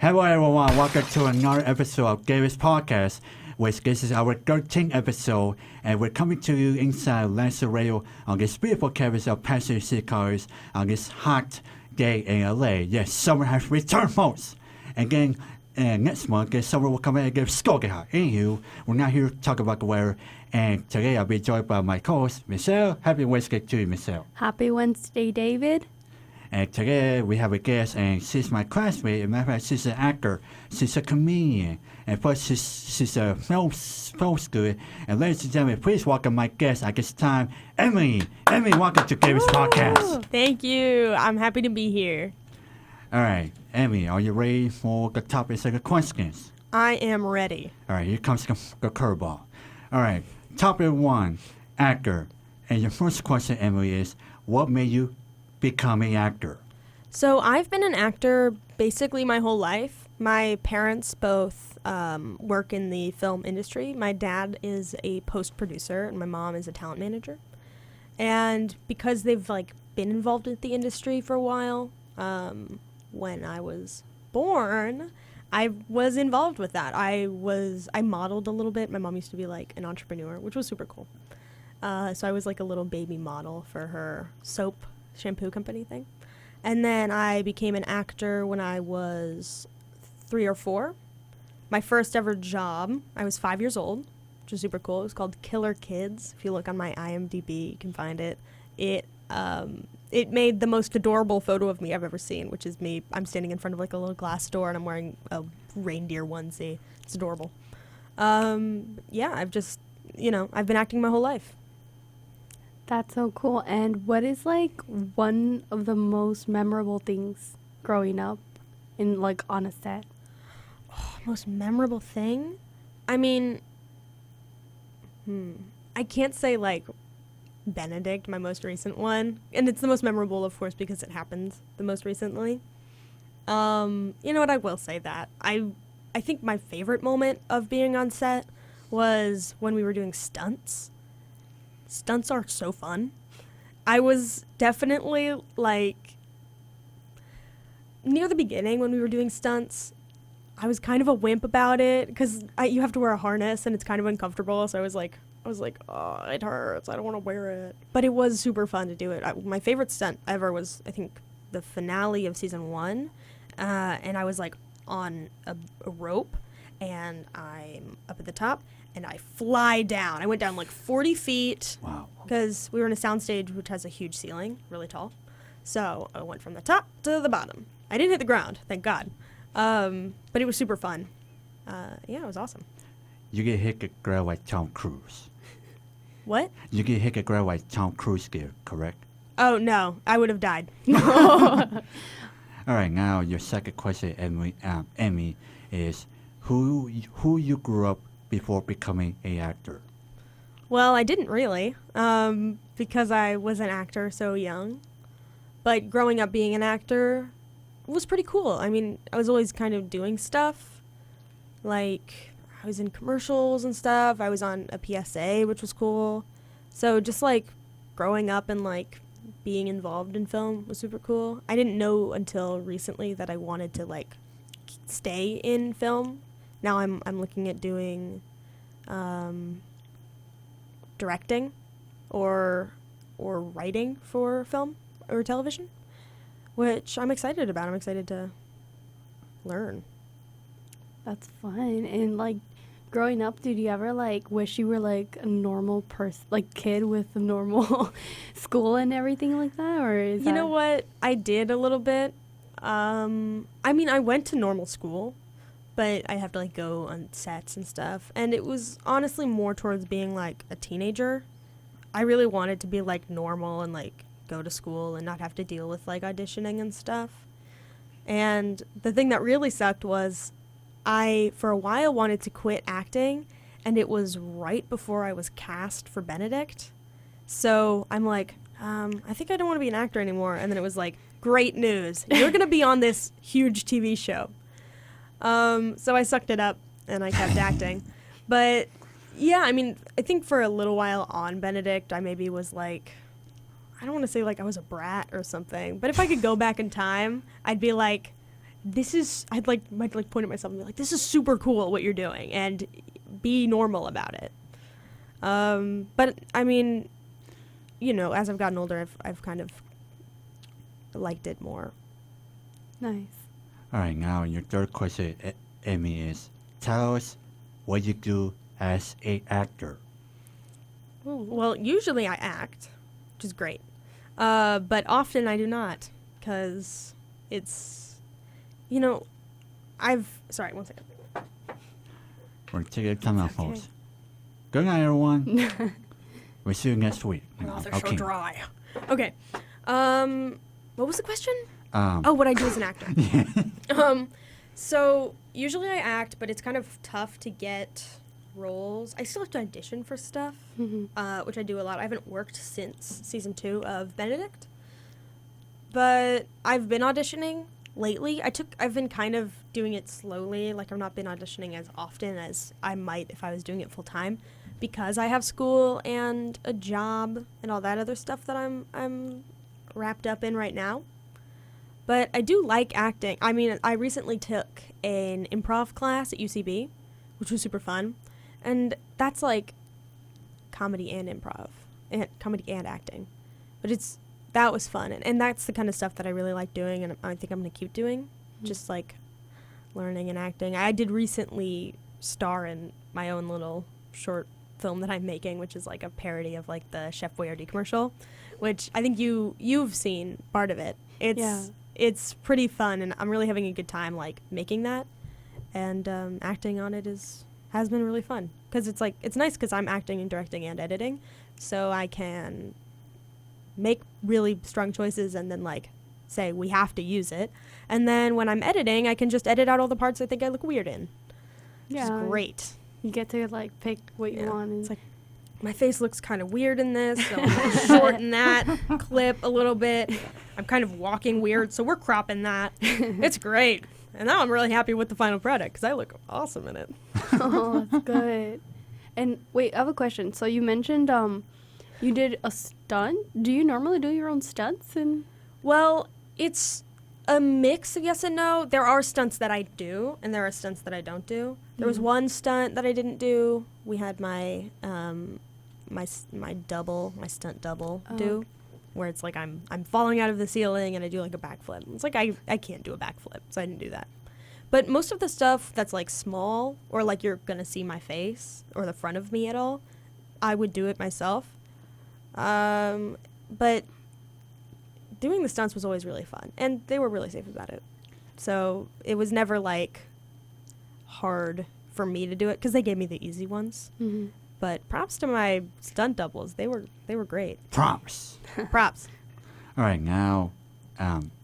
Hello everyone, welcome to another episode of Gary's Podcast, which this is our 13th episode, and we're coming to you inside Lancer Radio on this beautiful campus of Pacific City College on this hot day in LA. Yes, summer has returned, folks. Again, next month, this summer will come in and get scorching hot. Anywho, we're not here to talk about the weather, and today I'll be joined by my co-host, Michelle. Happy Wednesday to you, Michelle. Happy Wednesday, David. And today we have a guest, and she's my classmate. As a matter of fact, she's an actor. She's a comedian. And plus, she's a film student. And ladies and gentlemen, please welcome my guest at this time, Emmy. Emmy, welcome to Gary's Podcast. Thank you. I'm happy to be here. All right, Emmy, are you ready for the topics and the questions? I am ready. All right, here comes the curveball. All right, topic 1, actor. And your first question, Emily, is what made you become an actor? So I've been an actor basically my whole life. My parents both work in the film industry. My dad is a post-producer and my mom is a talent manager. And because they've been involved with the industry for a while, when I was born, I was involved with that. I modeled a little bit. My mom used to be an entrepreneur, which was super cool. So I was a little baby model for her soap shampoo company thing. And then I became an actor when I was 3 or 4. My first ever job, I was 5 years old, which was super cool. It was called Killer Kids. If you look on my IMDb, you can find it. It made the most adorable photo of me I've ever seen, which is me. I'm standing in front of a little glass door and I'm wearing a reindeer onesie. It's adorable. Yeah, I've just, I've been acting my whole life. That's so cool. And what is one of the most memorable things growing up in on a set? Oh, most memorable thing? I mean, I can't say Benedict, my most recent one. And it's the most memorable, of course, because it happened the most recently. You know what? I will say that. I think my favorite moment of being on set was when we were doing stunts. Stunts are so fun. I was definitely near the beginning when we were doing stunts, I was kind of a wimp about it because you have to wear a harness and it's kind of uncomfortable. So I was like, oh, it hurts. I don't want to wear it. But it was super fun to do it. My favorite stunt ever was, I think, the finale of season 1. And I was on a rope and I'm up at the top. And I fly down. I went down 40 feet. Wow. Because we were in a soundstage which has a huge ceiling, really tall. So I went from the top to the bottom. I didn't hit the ground, thank God. But it was super fun. Yeah, it was awesome. You get hit the ground like Tom Cruise. What? You get hit the ground like Tom Cruise did, correct? Oh, no. I would have died. All right, now your second question, Emmy, is who you grew up before becoming an actor? Well, I didn't really, because I was an actor so young. But growing up being an actor was pretty cool. I mean, I was always kind of doing stuff. I was in commercials and stuff. I was on a PSA, which was cool. So just growing up and being involved in film was super cool. I didn't know until recently that I wanted to stay in film. Now I'm looking at doing directing or writing for film or television, which I'm excited about. I'm excited to learn. That's fun. And growing up, did you ever wish you were a normal person, kid with a normal school and everything like that? Or is you know what? I did a little bit. I mean, I went to normal school, but I have to go on sets and stuff. And it was honestly more towards being a teenager. I really wanted to be normal and go to school and not have to deal with auditioning and stuff. And the thing that really sucked was I, for a while, wanted to quit acting, and it was right before I was cast for Benedict. So I'm I think I don't want to be an actor anymore. And then it was great news. You're going to be on this huge TV show. So I sucked it up and I kept acting. But yeah, I mean, I think for a little while on Benedict, I maybe was I don't want to say I was a brat or something, but if I could go back in time, I'd be might like point at myself and be like, this is super cool what you're doing, and be normal about it. But I mean, you know, as I've gotten older, I've kind of liked it more. Nice. All right, now your third question, Emmy, is tell us what you do as a actor. Well, usually I act, which is great. But often I do not, because it's, you know, sorry, 1 second. We're going to take a time out, Okay. folks. Good night, everyone. We'll see you next week. They're so dry. Okay. What was the question? Um, What I do as an actor. So usually I act, but it's kind of tough to get roles. I still have to audition for stuff, which I do a lot. I haven't worked since season 2 of Benedict, but I've been auditioning lately. I've been kind of doing it slowly. Like, I've not been auditioning as often as I might if I was doing it full time, because I have school and a job and all that other stuff that I'm wrapped up in right now. But I do like acting. I mean, I recently took an improv class at UCB, which was super fun. And that's like comedy and improv, and comedy and acting. But that was fun. And that's the kind of stuff that I really like doing, and I think I'm going to keep doing, just like learning and acting. I did recently star in my own little short film that I'm making, which is like a parody of like the Chef Boyardee commercial, which I think you've seen part of it. It's pretty fun, and I'm really having a good time like making that, and acting on it has been really fun, because it's nice because I'm acting and directing and editing, so I can make really strong choices and then like say we have to use it, and then when I'm editing I can just edit out all the parts I think I look weird in, which is great. You get to like pick what you want. And It's like, my face looks kind of weird in this, so I'm going to shorten that clip a little bit. I'm kind of walking weird, so we're cropping that. It's great. And now I'm really happy with the final product, because I look awesome in it. Oh, that's good. And wait, I have a question. So you mentioned you did a stunt. Do you normally do your own stunts? And Well, it's a mix of yes and no. There are stunts that I do, and there are stunts that I don't do. There was one stunt that I didn't do. We had my my stunt double do, where it's like I'm falling out of the ceiling and I do like a backflip. It's like I can't do a backflip, so I didn't do that. But most of the stuff that's like small, or like you're gonna see my face or the front of me at all, I would do it myself. But doing the stunts was always really fun, and they were really safe about it. So it was never like hard for me to do it, because they gave me the easy ones. But props to my stunt doubles. They were great. Props. Props. All right, now,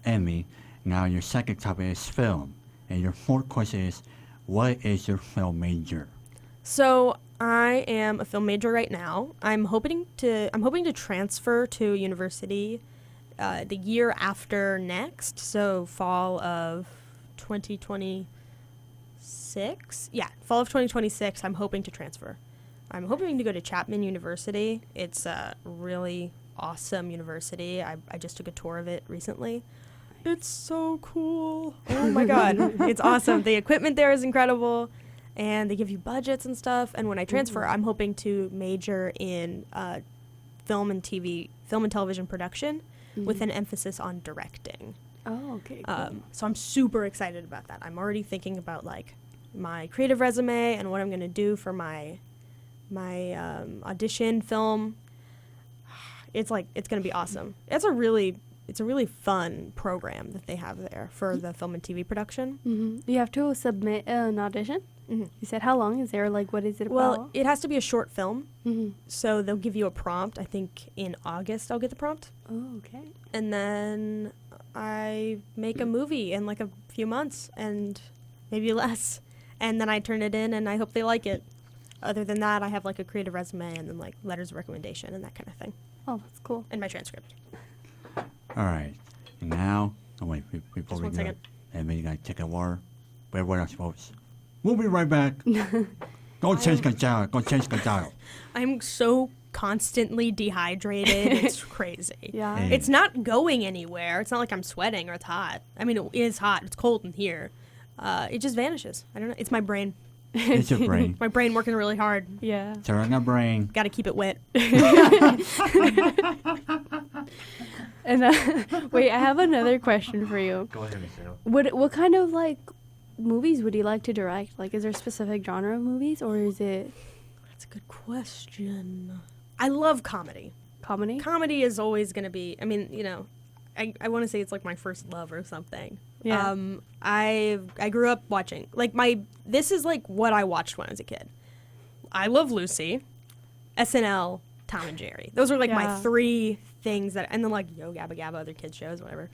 Emmy, now your second topic is film. And your fourth question is, what is your film major? So I am a film major right now. I'm hoping to transfer to university the year after next, so fall of 2026. Yeah, fall of 2026. I'm hoping to transfer. I'm hoping to go to Chapman University. It's a really awesome university. I just took a tour of it recently. It's so cool. Oh my God. It's awesome. The equipment there is incredible, and they give you budgets and stuff. And when I transfer, I'm hoping to major in film and television production with an emphasis on directing. Oh, okay. Cool. So I'm super excited about that. I'm already thinking about like my creative resume and what I'm going to do for my audition film. It's going to be awesome. It's a really fun program that they have there for the film and TV production. You have to submit an audition? You said how long is there? Like, what is it about? Well, it has to be a short film. So they'll give you a prompt. I think in August I'll get the prompt. Oh, okay. And then I make a movie in like a few months, and maybe less. And then I turn it in, and I hope they like it. Other than that, I have like a creative resume and then like letters of recommendation and that kind of thing. Oh, that's cool. And my transcript. All right. And now, before Just we 1 go, second. Emmy, you gotta take a water. Where are folks? We'll be right back. Go change the dial. Go change the dial. I'm so constantly dehydrated. It's crazy. Yeah. Hey. It's not going anywhere. It's not like I'm sweating or it's hot. I mean, it is hot. It's cold in here. It just vanishes. I don't know. It's my brain. It's your brain. My brain working really hard. Yeah. Turn the brain. Got to keep it wet. And wait, I have another question for you. Go ahead, Michelle. What kind of like movies would you like to direct? Like, is there a specific genre of movies, or is it That's a good question. I love comedy. comedy? Comedy is always going to be, I mean, you know, I want to say it's like my first love or something. Yeah. I grew up watching, like this is like what I watched when I was a kid. I Love Lucy, SNL, Tom and Jerry. Those are like my Yeah. 3 things that, and then like Yo Gabba Gabba, other kids shows, whatever.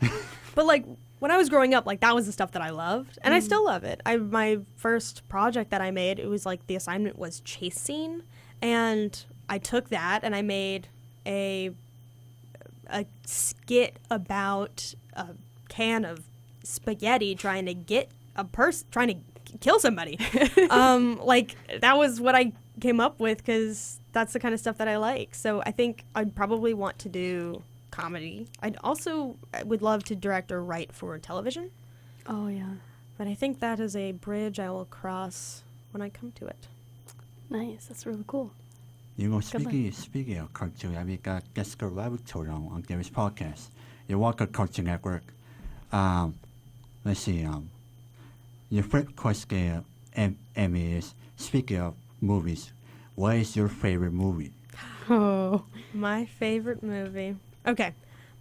But like when I was growing up, like that was the stuff that I loved, and I still love it. My first project that I made, it was like the assignment was chase scene, and I took that and I made a skit about a can of spaghetti trying to get a person trying to kill somebody. Like that was what I came up with because that's the kind of stuff that I like. So I think I'd probably want to do comedy. I would love to direct or write for television, Oh yeah. but I think that is a bridge I will cross when I come to it. Nice. That's really cool. You know, Good luck. speaking of cartoon, we got guest collaborator on Gary's podcast. You work at Cartoon Network. Let's see. Your first question, Emmy, is speaking of movies, what is your favorite movie? Oh. My favorite movie. Okay.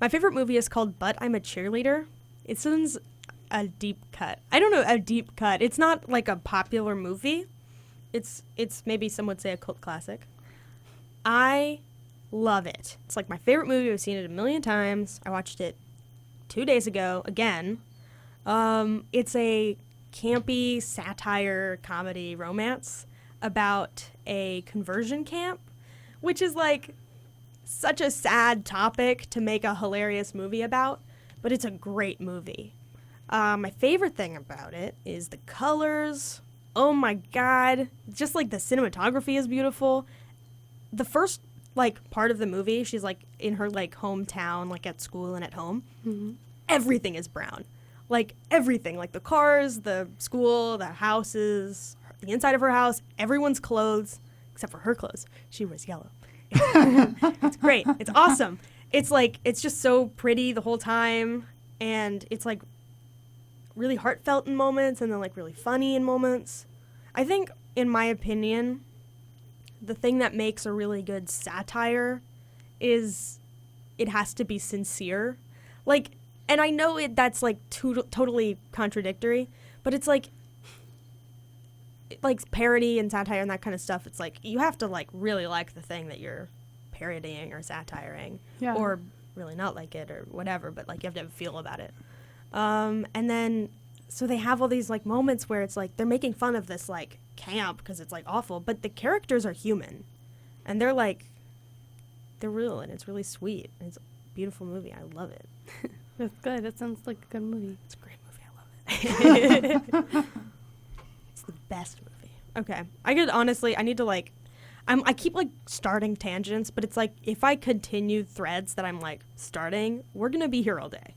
My favorite movie is called But I'm a Cheerleader. It sounds a deep cut. I don't know, a deep cut. It's not like a popular movie. It's maybe some would say a cult classic. I love it. It's like my favorite movie. I've seen it a million times. I watched it 2 days ago again. It's a campy satire comedy romance about a conversion camp, which is like such a sad topic to make a hilarious movie about, but it's a great movie. My favorite thing about it is the colors. Oh my God. Just like the cinematography is beautiful. The first like part of the movie, she's like in her like hometown, like at school and at home. Mm-hmm. Everything is brown. Like everything, like the cars, the school, the houses, the inside of her house, everyone's clothes, except for her clothes. She wears yellow. It's great. It's awesome. It's like, it's just so pretty the whole time. And it's like really heartfelt in moments and then like really funny in moments. I think, in my opinion, the thing that makes a really good satire is it has to be sincere. Like, and I know that's like totally contradictory, but it's like parody and satire and that kind of stuff. It's like you have to like really like the thing that you're parodying or satiring, Yeah. or really not like it or whatever. But like you have to have a feel about it. And then so they have all these like moments where it's like they're making fun of this like camp because it's like awful, but the characters are human, and they're real, and it's really sweet. And it's a beautiful movie. I love it. That's good. That sounds like a good movie. It's a great movie. I love it. It's the best movie. Okay. I need to like, I keep like starting tangents, but it's like if I continue threads that I'm like starting, we're going to be here all day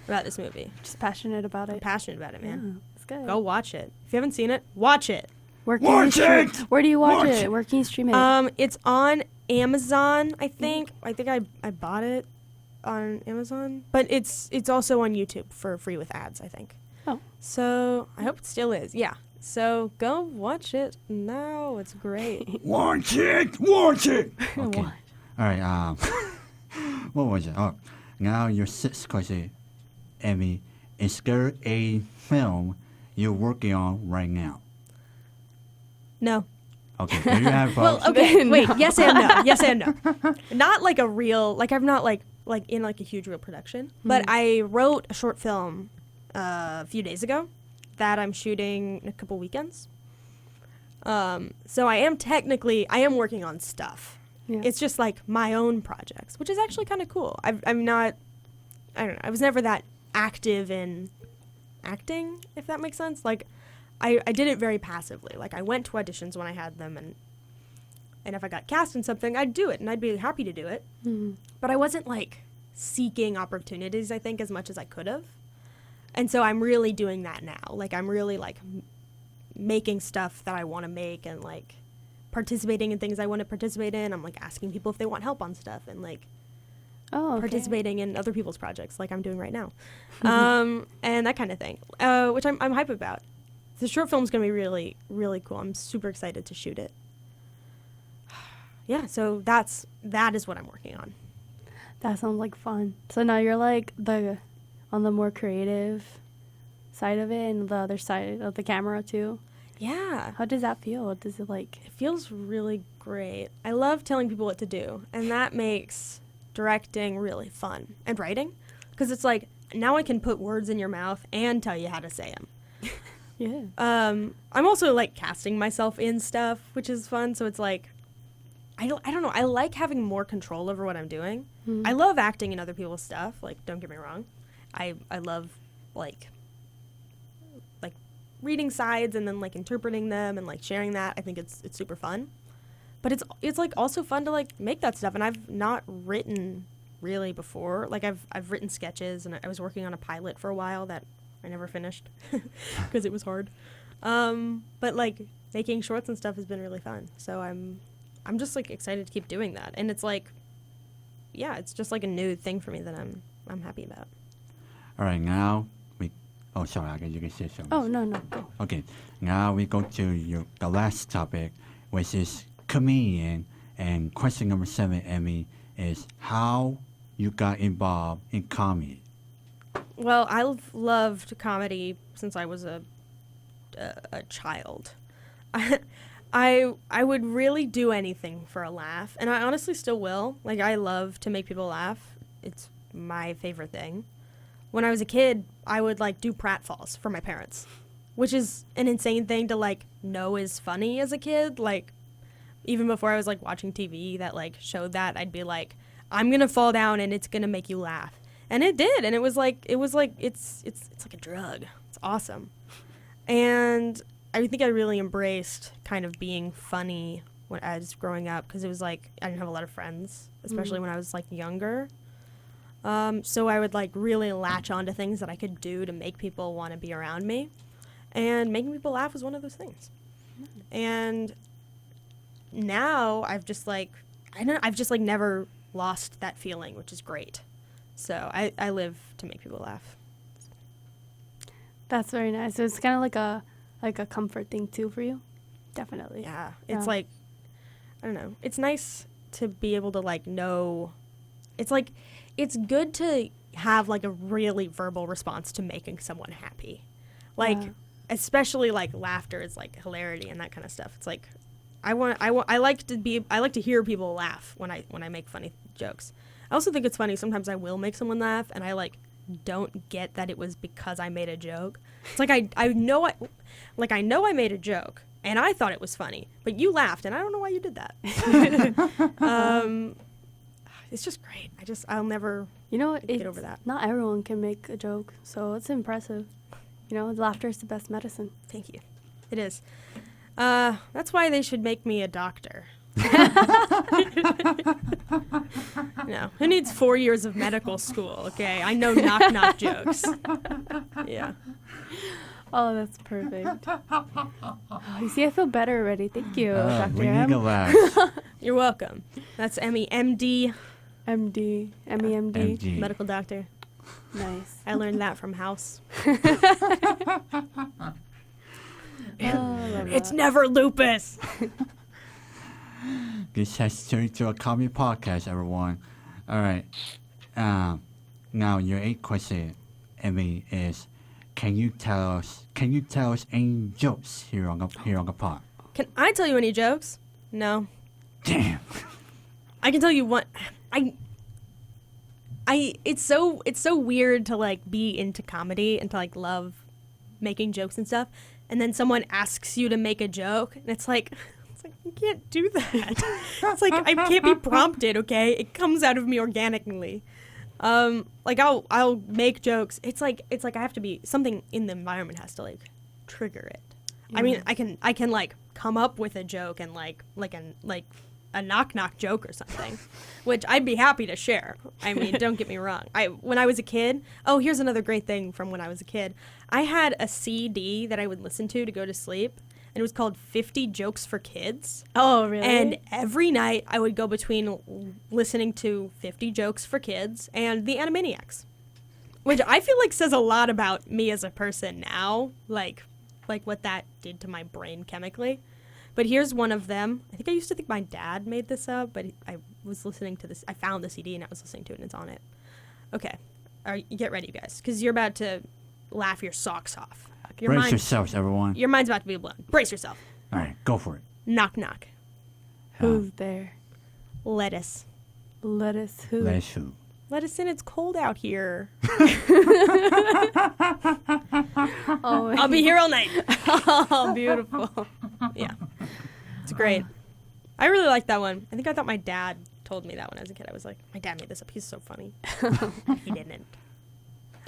about this movie. Just passionate about I'm it. passionate about it, Yeah, man. that's good. Go watch it. If you haven't seen it, watch it. Where can you Watch stream- it! Where do you watch Watch it? it! Where can you stream it? It's on Amazon, I think. I think I bought it on Amazon, but it's also on YouTube for free with ads, I think. Oh. So I hope it still is. Yeah. So go watch it now. It's great. Watch it! Watch it! Okay. Watch. All right. What was it? Oh, now your sixth question, Emmy. Is there a film you're working on right now? No. Okay. There you have. Well, folks. okay. No. Wait. Yes and no. Yes and no. Not like a real. Like I'm not like in like a huge real production. But I wrote a short film a few days ago that I'm shooting in a couple weekends. So I am working on stuff. Yeah. It's just like my own projects, which is actually kind of cool. I'm not. I don't know. I was never that active in acting, if that makes sense. Like, I did it very passively. Like, I went to auditions when I had them, and And if I got cast in something, I'd do it, and I'd be happy to do it. Mhm. But I wasn't, like, seeking opportunities, I think, as much as I could have. And so I'm really doing that now. Like, I'm really, like, making stuff that I want to make and, like, participating in things I want to participate in. I'm, like, asking people if they want help on stuff and, like, Oh, okay. participating in other people's projects like I'm doing right now. And that kind of thing, which I'm hype about. The short film's going to be really, really cool. I'm super excited to shoot it. Yeah, so that is what I'm working on. That sounds like fun. So now you're like on the more creative side of it and the other side of the camera too. Yeah. How does that feel? Does it like... It feels really great. I love telling people what to do, and that makes directing really fun. And writing, because it's like, now I can put words in your mouth and tell you how to say them. Yeah. I'm also, like, casting myself in stuff, which is fun, so it's like, I don't know. I like having more control over what I'm doing. Mhm. I love acting in other people's stuff. Like, don't get me wrong. I love, like reading sides and then, like, interpreting them and, like, sharing that. I think it's super fun. But it's like, also fun to, like, make that stuff. And I've not written really before. Like, I've written sketches, and I was working on a pilot for a while that I never finished because it was hard. But, like, making shorts and stuff has been really fun. So I'm just, like, excited to keep doing that. And it's like, yeah, it's just like a new thing for me that I'm happy about. All right, now oh, sorry, I guess you can say something. Oh, no, go. Okay, now we go to the last topic, which is comedian. And question number 7, Emmy, is how you got involved in comedy. Well, I've loved comedy since I was a child. I would really do anything for a laugh, and I honestly still will. Like, I love to make people laugh. It's my favorite thing. When I was a kid, I would, like, do pratfalls for my parents, which is an insane thing to, like, know is funny as a kid. Like, even before I was, like, watching TV that, like, showed that, I'd be like, I'm gonna fall down and it's gonna make you laugh. And it did, and it's like a drug. It's awesome. And I think I really embraced kind of being funny when I was growing up, because it was like I didn't have a lot of friends, especially when I was, like, younger. So I would, like, really latch on to things that I could do to make people want to be around me. And making people laugh was one of those things. And now I've just, like, never lost that feeling, which is great. So I live to make people laugh. That's very nice. So it's kind of like a comfort thing too for you. Definitely. Yeah. It's like, I don't know. It's nice to be able to, like, know. It's like, it's good to have, like, a really verbal response to making someone happy. Like, especially, like, laughter is, like, hilarity and that kind of stuff. It's like, I like to hear people laugh when I make funny jokes. I also think it's funny, sometimes I will make someone laugh and I, like, don't get that it was because I made a joke. It's like, I know I made a joke and I thought it was funny, but you laughed and I don't know why you did that. It's just great. I'll never get over that. Not everyone can make a joke, so it's impressive. Laughter is the best medicine. Thank you. It is. That's why they should make me a doctor. No, who needs 4 years of medical school? Okay, I know knock jokes. Yeah. Oh, that's perfect. You see, I feel better already. Thank you, Dr. We M. need a laugh. You're welcome. That's Emmy, MD. MD. Emmy, MD. MD. Medical doctor. Nice. I learned that from House. It's never lupus. This has turned into a comedy podcast, everyone. All right. Now your 8th question, Emmy, is can you tell us any jokes here on the pod? Can I tell you any jokes? No. Damn. I can tell you one. It's so weird to, like, be into comedy and to, like, love making jokes and stuff, and then someone asks you to make a joke, and it's like you can't do that. It's like I can't be prompted, okay? It comes out of me organically. Like I'll make jokes. It's like I have to be, something in the environment has to, like, trigger it. Yeah. I mean, I can like come up with a joke and like a knock-knock joke or something, which I'd be happy to share. I mean, don't get me wrong. When I was a kid, here's another great thing from when I was a kid. I had a CD that I would listen to go to sleep, and it was called 50 Jokes for Kids. Oh, really? And every night I would go between listening to 50 Jokes for Kids and the Animaniacs, which I feel like says a lot about me as a person now, like what that did to my brain chemically. But here's one of them. I think I used to think my dad made this up, but I was listening to this. I found the CD and I was listening to it, and it's on it. Okay. Get ready, you guys, because you're about to laugh your socks off. Brace yourselves, everyone. Your mind's about to be blown. Brace yourself. All right, go for it. Knock, knock. Who's there? Lettuce. Lettuce who? Lettuce who? Let us in. It's cold out here. Oh, I'll be here all night. oh, beautiful. Yeah. It's great. I really like that one. I think I thought my dad told me that when I was a kid. I was like, my dad made this up. He's so funny. He didn't.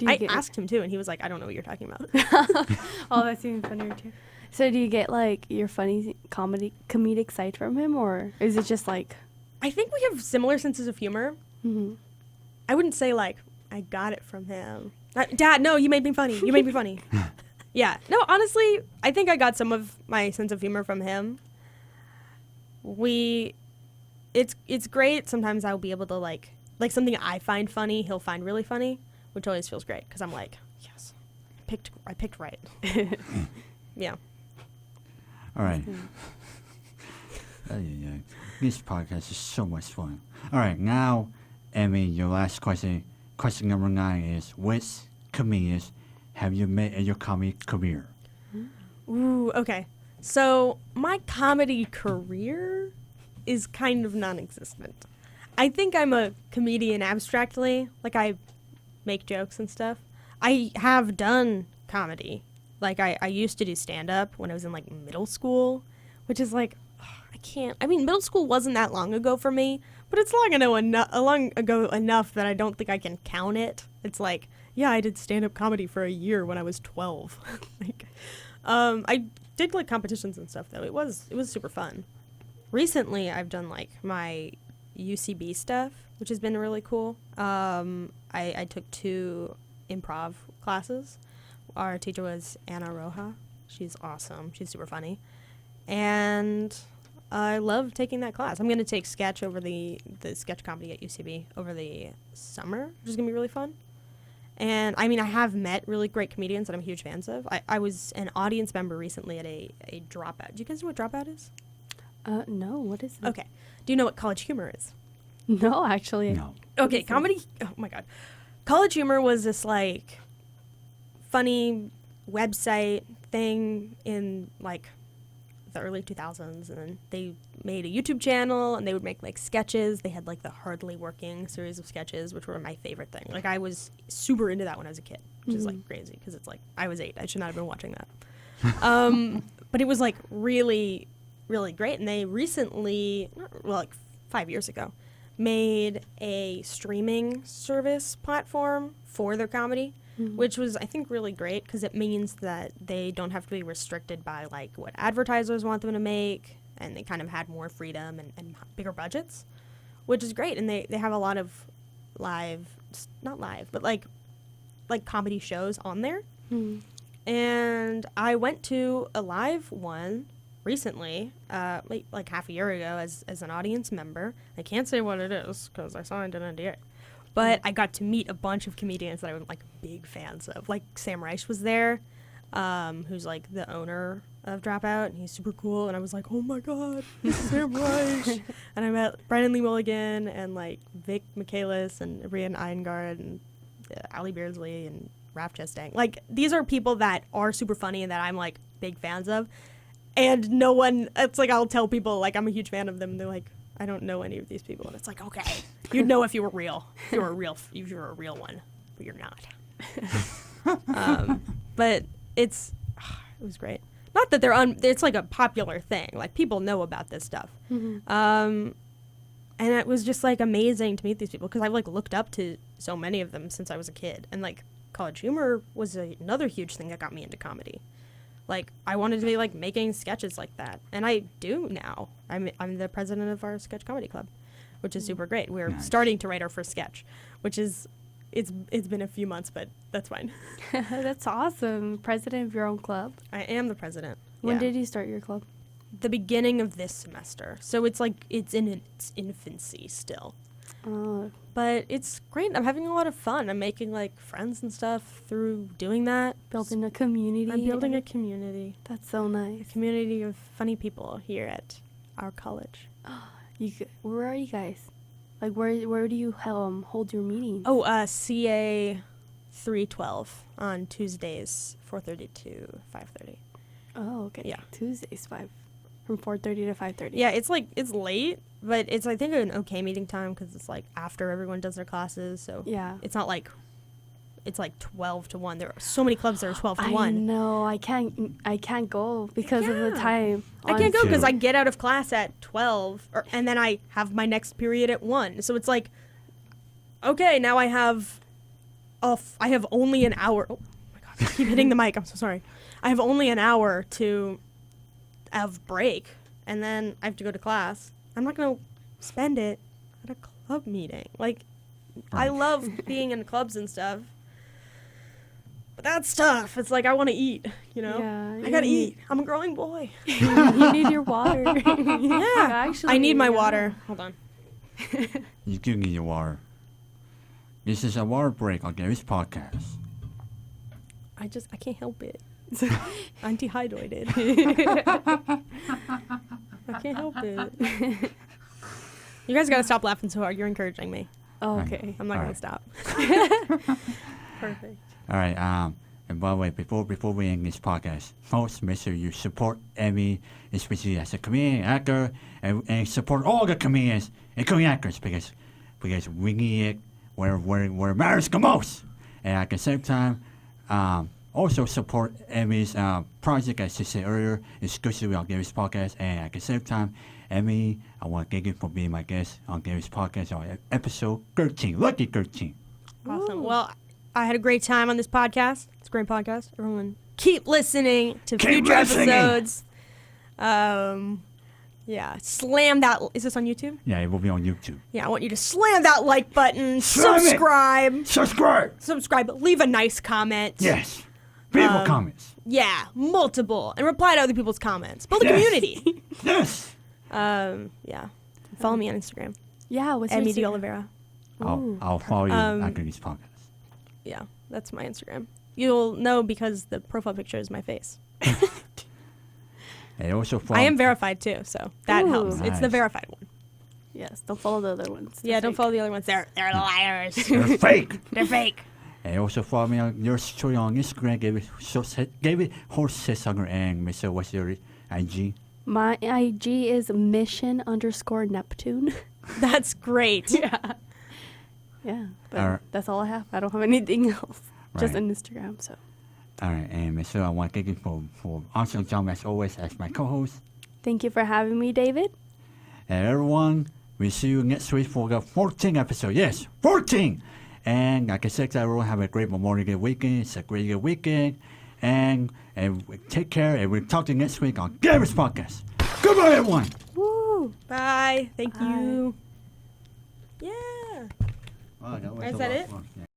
I asked him too, and he was like, I don't know what you're talking about. Oh, that's even funnier too. So do you get like your funny comedic side from him, or is it just like? I think we have similar senses of humor. Mm-hmm. I wouldn't say like I got it from him. Dad, no, you made me funny. You made me funny. Yeah. No, honestly, I think I got some of my sense of humor from him. It's great. Sometimes I'll be able to like something I find funny, he'll find really funny, which always feels great because I'm like, yes, I picked right. Yeah. All right. This podcast is so much fun. All right, now, Emmy, your last question. Question number 9 is, which comedians have you met in your comedy career? Ooh, okay. So my comedy career is kind of non-existent. I think I'm a comedian abstractly. Like, I make jokes and stuff. I have done comedy. Like, I used to do stand-up when I was in, like, middle school, which is, like, middle school wasn't that long ago for me, but it's long ago enough that I don't think I can count it. It's like, yeah, I did stand-up comedy for a year when I was 12. I did, like, competitions and stuff, though. It was super fun. Recently, I've done, like, my UCB stuff, which has been really cool. I took 2 improv classes. Our teacher was Anna Roja. She's awesome. She's super funny. And I love taking that class. I'm going to take sketch over the sketch comedy at UCB over the summer, which is going to be really fun. And, I mean, I have met really great comedians that I'm huge fans of. I was an audience member recently at a Dropout. Do you guys know what Dropout is? No, what is it? Okay. Do you know what College Humor is? No, actually. No. Okay, comedy. Oh, my God. College Humor was this, like, funny website thing in, like, the early 2000s, and then they made a YouTube channel, and they would make, like, sketches. They had, like, the Hardly Working series of sketches, which were my favorite thing. Like, I was super into that when I was a kid, which is, like, crazy, because it's, like, I was 8. I should not have been watching that. But it was, like, really, really great, and they recently, like, 5 years ago, made a streaming service platform for their comedy, which was, I think, really great because it means that they don't have to be restricted by, like, what advertisers want them to make, and they kind of had more freedom and bigger budgets, which is great. And they have a lot of not live, but, like comedy shows on there. And I went to a live one recently, like half a year ago as an audience member. I can't say what it is because I signed an NDA. But I got to meet a bunch of comedians that I'm, like, big fans of. Like, Sam Reich was there, who's, like, the owner of Dropout, and he's super cool. And I was like, oh, my God, this is Sam Reich. And I met Brandon Lee Mulligan and, like, Vic Michaelis and Brian Iyengar and Ali Beardsley and Raph Chastain. Like, these are people that are super funny and that I'm, like, big fans of. And no one, it's like I'll tell people, like, I'm a huge fan of them, and they're like, I don't know any of these people. And it's like, okay, you'd know if you were real. If you were a real one, but you're not. But it was great. Not that it's like a popular thing. Like, people know about this stuff. And it was just, like, amazing to meet these people because I've, like, looked up to so many of them since I was a kid. And, like, College Humor was another huge thing that got me into comedy, Like, I wanted to be, like, making sketches like that. And I do now. I'm the president of our sketch comedy club, which is super great. We're Nice. starting to write our first sketch, which is, it's been a few months, but that's fine. That's awesome. President of your own club. I am the president. When Yeah. did you start your club? The beginning of this semester. So it's like, it's in its infancy still. Oh, But it's great. I'm having a lot of fun. I'm making, like, friends and stuff through doing that. building a community. I'm building a community. That's so nice. Community of funny people here at our college. Where are you guys? Like, where do you hold your meetings? Oh, CA 312 on Tuesdays, 4:30 to 5:30. Oh, okay. Yeah. Tuesdays, from 4:30 to 5:30. Yeah, it's like, it's late, but it's, I think, an okay meeting time because it's, like, after everyone does their classes. So Yeah. it's not like, it's like 12 to 1. There are so many clubs that are 12 to I 1. know. I can't go because of the time. I can't go because True. I get out of class at 12, and then I have my next period at 1. So it's like, okay, now I have only an hour. Oh my God, I keep hitting the mic. I'm so sorry. I have only an hour to have break, and then I have to go to class. I'm not going to spend it at a club meeting. Like, I Right. love being in clubs and stuff. But that's tough. It's like, I want to eat, you know? Yeah, I gotta you eat. I'm a growing boy. You need your water. Yeah. Actually, I need my yeah. water. Hold on. You do need your water. This is a water break on Gary's podcast. I can't help it. I'm dehydrated. I can't help it. You guys gotta stop laughing so hard. You're encouraging me. Oh, okay. I'm not All gonna right. stop. Perfect. All right. And by the way, before we end this podcast, folks, make sure you support Emmy, especially as a comedian actor, and support all the comedians and comedian actors because we need it where it matters the most. And at the same time, also support Emmy's project, as she said earlier, exclusively on Gary's podcast. And at the same time, Emmy, I want to thank you for being my guest on Gary's podcast on episode 13, Lucky 13. Awesome. Ooh. Well, I had a great time on this podcast. It's a great podcast. Everyone, keep listening to future episodes. Yeah, slam that. Is this on YouTube? Yeah, it will be on YouTube. Yeah, I want you to slam that like button. Slam it. Subscribe. Subscribe. Leave a nice comment. Yes. Beautiful comments. Yeah, multiple. And reply to other people's comments. Build a Yes. community. Yes. Yeah. Follow me on Instagram. Yeah, what's your Emmy Instagram? DeOliveira. Ooh. I'll follow you after this podcast. Yeah, that's my Instagram. You'll know because the profile picture is my face. And also follow. I am verified too, so that Ooh. helps. It's the Nice. verified one. Yes, don't follow the other ones. Yeah, don't follow the other ones. They're liars. They're fake. They're fake. And also follow me on your story on Instagram. Give it horse Sanger and Mr. What's your IG? My IG is mission_Neptune. That's great. Yeah. Yeah, but Alright. that's all I have. I don't have anything else. Just Right. on Instagram, so. All right, and Mr. I want to thank you for answering John as always as my co-host. Thank you for having me, David. And everyone, we'll see you next week for the 14th episode. Yes, 14! And like I said, everyone have a great Memorial Day weekend. It's a great good weekend. And take care, and we'll talk to you next week on Gary's Podcast. Goodbye, everyone! Woo! Bye. Thank Bye. you. Yeah. Oh, Is that it?